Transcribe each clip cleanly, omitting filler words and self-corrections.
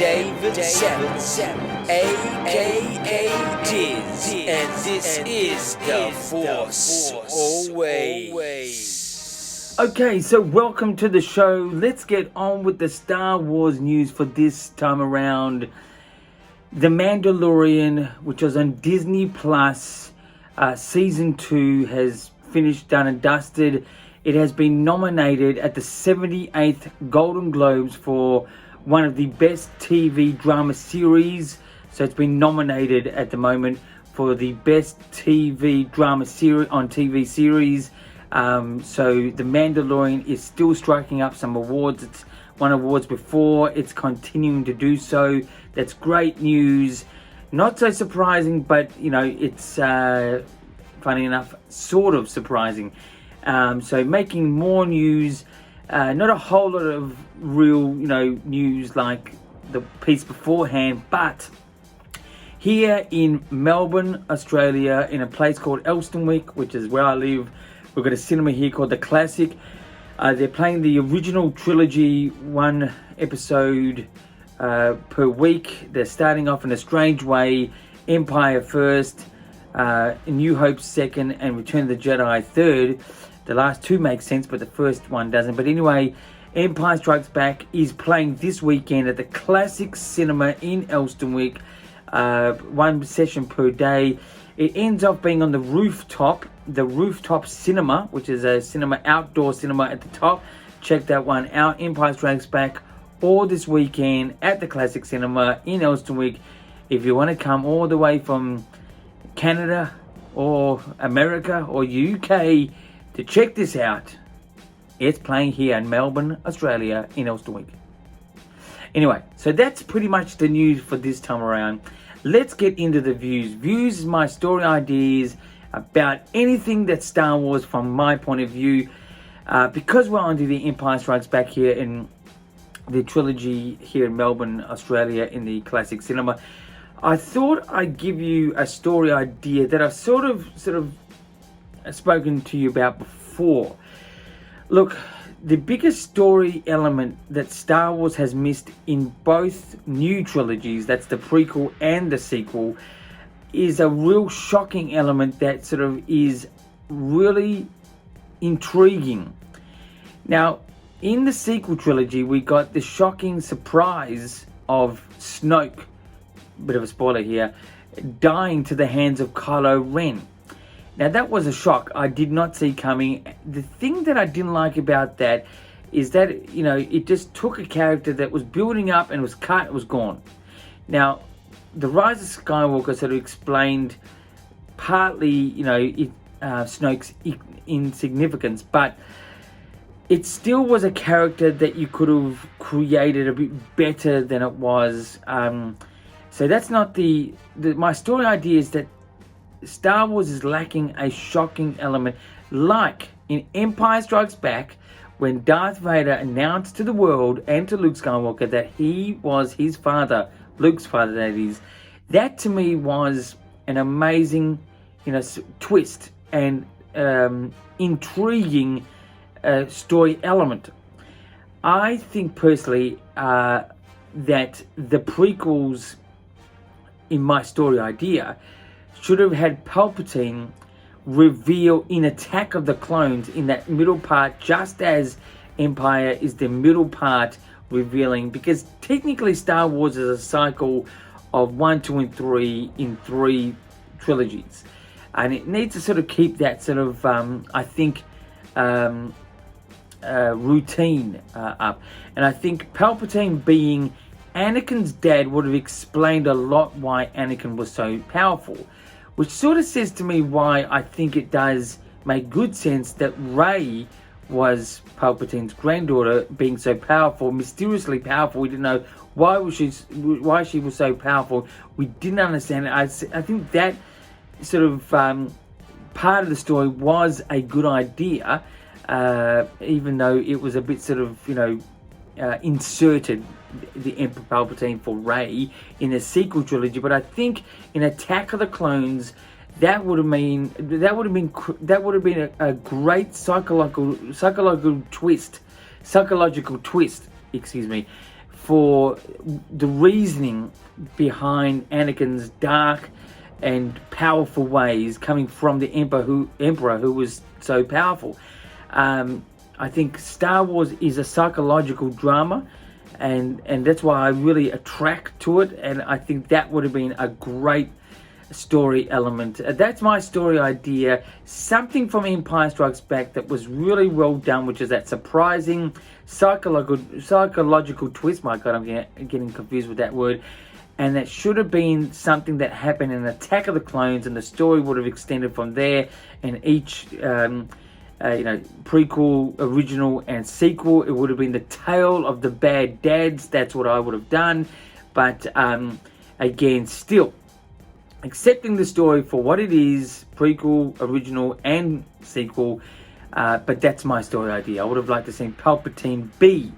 David Savage, a.k.a. Diz, and this is The Force Always. Okay, so welcome to the show. Let's get on with the Star Wars news for this time around. The Mandalorian, which was on Disney Plus, Season 2 has finished, done and dusted. It has been nominated at the 78th Golden Globes for one of the best TV drama series. So it's been nominated at the moment for the best TV drama series on TV series. So The Mandalorian is still striking up some awards. It's won awards before. It's continuing to do so. That's great news. Not so surprising, but you know, it's funny enough, sort of surprising. So making more news. Not a whole lot of real, news like the piece beforehand, but here in Melbourne, Australia, in a place called Elstonwick, which is where I live, we've got a cinema here called The Classic. They're playing the original trilogy, one episode per week. They're starting off in a strange way. Empire first, New Hope second, and Return of the Jedi third. The last two make sense, but the first one doesn't. But anyway, Empire Strikes Back is playing this weekend at the Classic Cinema in Elstonwick. One session per day. It ends up being on the rooftop cinema, which is a cinema, outdoor cinema at the top. Check that one out. Empire Strikes Back all this weekend at the Classic Cinema in Elstonwick. If you want to come all the way from Canada or America or UK to check this out, it's playing here in Melbourne, Australia, in Elstonwick. Anyway, so that's pretty much the news for this time around. Let's get into the views. Views is my story ideas about anything that's Star Wars from my point of view. Because we're on to the Empire Strikes Back here in the trilogy here in Melbourne, Australia, in the Classic Cinema, I thought I'd give you a story idea that I've sort of spoken to you about before. Look, the biggest story element that Star Wars has missed in both new trilogies, that's the prequel and the sequel, is a real shocking element that sort of is really intriguing. Now, in the sequel trilogy, we got the shocking surprise of Snoke, bit of a spoiler here, dying to the hands of Kylo Ren. Now, that was a shock I did not see coming. The thing that I didn't like about that is that, it just took a character that was building up and was cut, it was gone. Now, The Rise of Skywalker sort of explained partly, Snoke's insignificance, but it still was a character that you could have created a bit better than it was. So that's not my story idea is that Star Wars is lacking a shocking element, like in Empire Strikes Back, when Darth Vader announced to the world and to Luke Skywalker that he was his father, Luke's father, that is. That to me was an amazing, twist and intriguing story element. I think personally that the prequels, in my story idea, should have had Palpatine reveal in Attack of the Clones in that middle part, just as Empire is the middle part revealing, because technically Star Wars is a cycle of 1, 2, and 3 in 3 trilogies, and it needs to sort of keep that sort of routine up. And I think Palpatine being Anakin's dad would have explained a lot why Anakin was so powerful, which sort of says to me why I think it does make good sense that Rey was Palpatine's granddaughter, being so powerful, mysteriously powerful. We didn't know why she was so powerful. We didn't understand it. I think that sort of part of the story was a good idea, even though it was a bit sort of inserted, the Emperor Palpatine for Rey in the sequel trilogy. But I think in Attack of the Clones, that would have been a great psychological twist, for the reasoning behind Anakin's dark and powerful ways coming from the emperor who was so powerful. I think Star Wars is a psychological drama, and that's why I really attract to it, and I think that would have been a great story element. That's my story idea. Something from Empire Strikes Back that was really well done, which is that surprising psychological twist. My God, I'm getting confused with that word. And that should have been something that happened in Attack of the Clones, and the story would have extended from there. And each, prequel, original, and sequel, it would have been the tale of the bad dads. That's what I would have done. But again, still accepting the story for what it is, prequel, original, and sequel. But that's my story idea. I would have liked to see Palpatine be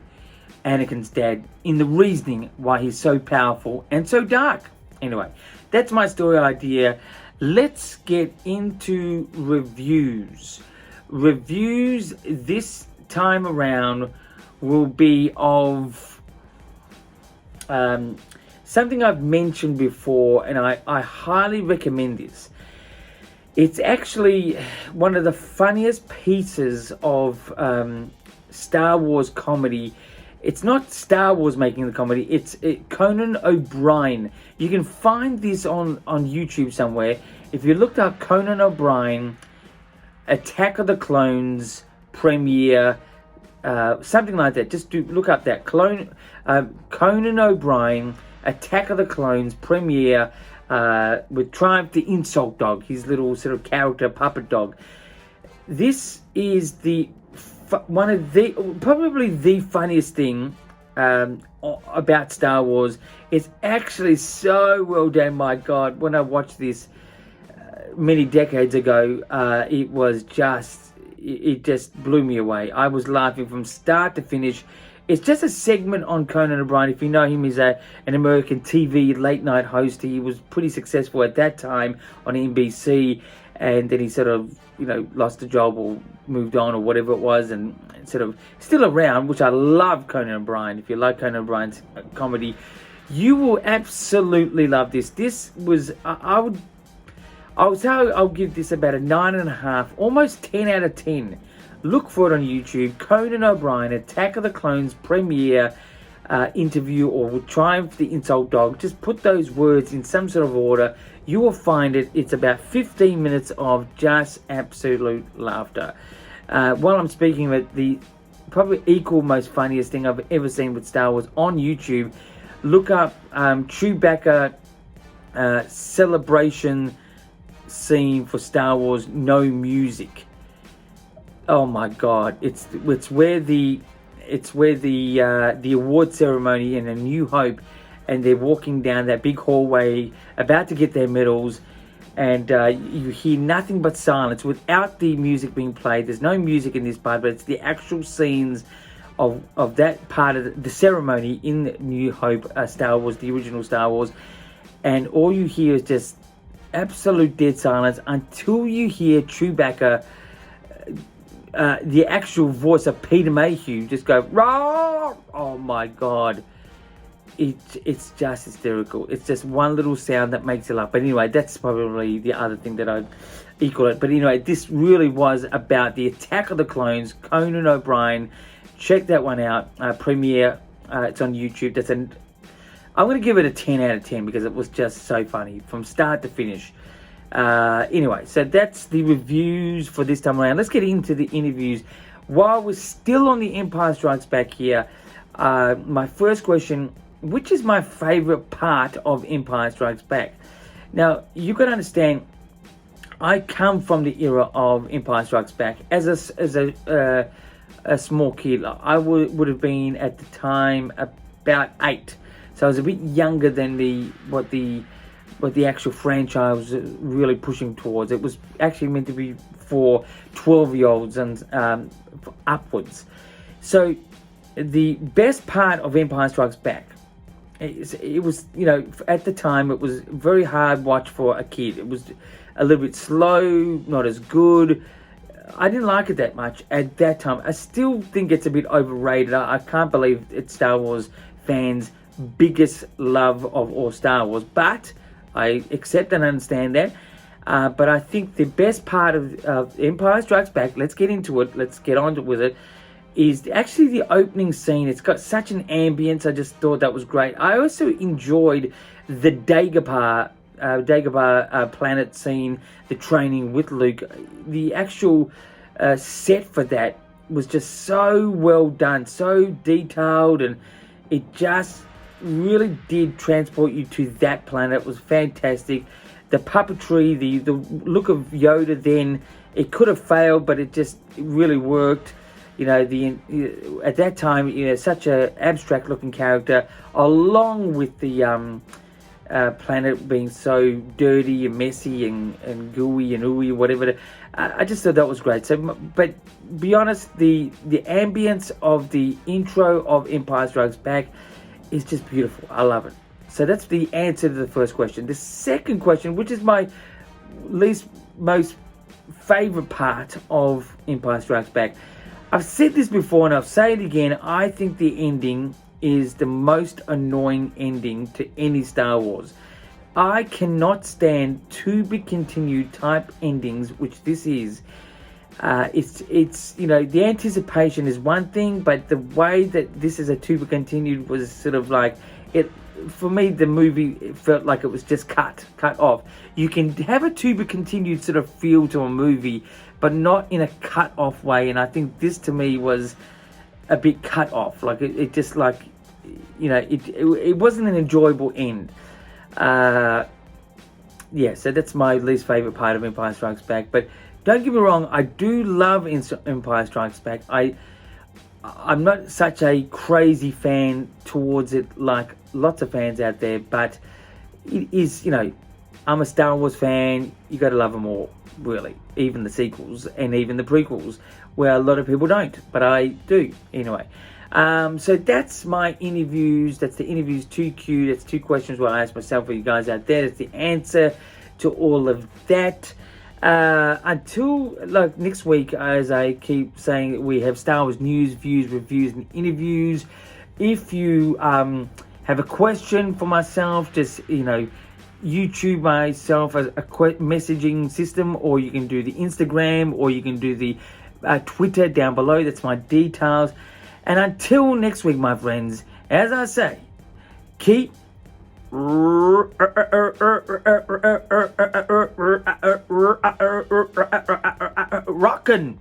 Anakin's dad in the reasoning why he's so powerful and so dark. Anyway, that's my story idea. Let's get into reviews. Reviews this time around will be of something I've mentioned before, and I highly recommend this. It's actually one of the funniest pieces of Star Wars comedy. It's not Star Wars making the comedy, it's Conan O'Brien. You can find this on YouTube somewhere. If you looked up Conan O'Brien, Attack of the Clones premiere, something like that, just look up that. Conan O'Brien, Attack of the Clones premiere, with Triumph the Insult Dog, his little sort of character puppet dog. This is probably the funniest thing about Star Wars. It's actually so well done. My God, when I watched this many decades ago, it just blew me away. I was laughing from start to finish. It's just a segment on Conan O'Brien. If you know him, he's an American TV late night host. He was pretty successful at that time on NBC, and then he sort of lost a job or moved on or whatever it was, and sort of still around, which I love Conan O'Brien. If you like Conan O'Brien's comedy, you will absolutely love this. This was, I'll give this about a 9.5, almost 10 out of 10. Look for it on YouTube. Conan O'Brien, Attack of the Clones premiere interview, or with Triumph the Insult Dog. Just put those words in some sort of order. You will find it. It's about 15 minutes of just absolute laughter. While I'm speaking about the probably equal most funniest thing I've ever seen with Star Wars on YouTube, look up Chewbacca celebration scene for Star Wars, no music. Oh my God! It's where the award ceremony in A New Hope, and they're walking down that big hallway about to get their medals, and you hear nothing but silence without the music being played. There's no music in this part, but it's the actual scenes of that part of the ceremony in New Hope, Star Wars, the original Star Wars, and all you hear is just absolute dead silence until you hear Chewbacca, the actual voice of Peter Mayhew, just go "Roar!" Oh my God, it's just hysterical. It's just one little sound that makes you laugh. But anyway, that's probably the other thing that I'd equal it. But anyway, this really was about the Attack of the Clones, Conan O'Brien. Check that one out. Premiere. It's on YouTube. I'm going to give it a 10 out of 10 because it was just so funny from start to finish. Anyway, so that's the reviews for this time around. Let's get into the interviews. While we're still on the Empire Strikes Back here, my first question, which is my favorite part of Empire Strikes Back? Now, you got to understand, I come from the era of Empire Strikes Back as a small kid. I would have been at the time about 8. So I was a bit younger than what the actual franchise was really pushing towards. It was actually meant to be for 12-year-olds and upwards. So the best part of Empire Strikes Back, it was, at the time, it was very hard watch for a kid. It was a little bit slow, not as good. I didn't like it that much at that time. I still think it's a bit overrated. I can't believe it's Star Wars fans' biggest love of all Star Wars. But I accept and understand that. But I think the best part of Empire Strikes Back, let's get into it, let's get on with it, is actually the opening scene. It's got such an ambience. I just thought that was great. I also enjoyed the Dagobah planet scene, the training with Luke. The actual set for that was just so well done, so detailed, and it just really did transport you to that planet. It was fantastic. The puppetry, the look of Yoda then, it could have failed, but it really worked. You know, at that time, you know, such a abstract looking character, along with the planet being so dirty and messy and gooey and ooey, whatever. I just thought that was great. So, but be honest, the ambience of the intro of Empire Strikes Back is just beautiful. I love it. So that's the answer to the first question. The second question, which is my most favorite part of Empire Strikes Back. I've said this before and I'll say it again. I think the ending is the most annoying ending to any Star Wars. I cannot stand to be continued type endings, which this is. It's you know, the anticipation is one thing, but the way that this is a to be continued was sort of like it. For me, the movie felt like it was just cut off. You can have a to be continued sort of feel to a movie, but not in a cut off way. And I think this to me was a bit cut off. Like it just like, you know, it wasn't an enjoyable end. Yeah, so that's my least favorite part of Empire Strikes Back. But don't get me wrong, I do love Empire Strikes Back. I'm not such a crazy fan towards it like lots of fans out there, but it is, you know, I'm a Star Wars fan. You got to love them all, really, even the sequels and even the prequels, where a lot of people don't, but I do anyway. So that's my interviews. That's the interviews 2Q. That's 2 questions where I asked myself for you guys out there. That's the answer to all of that. Until like next week, as I keep saying, we have Star Wars news, views, reviews, and interviews. If you have a question for myself, just, you know, YouTube myself as a messaging system, or you can do the Instagram, or you can do the Twitter down below. That's my details. And until next week, my friends, as I say, keep rocking.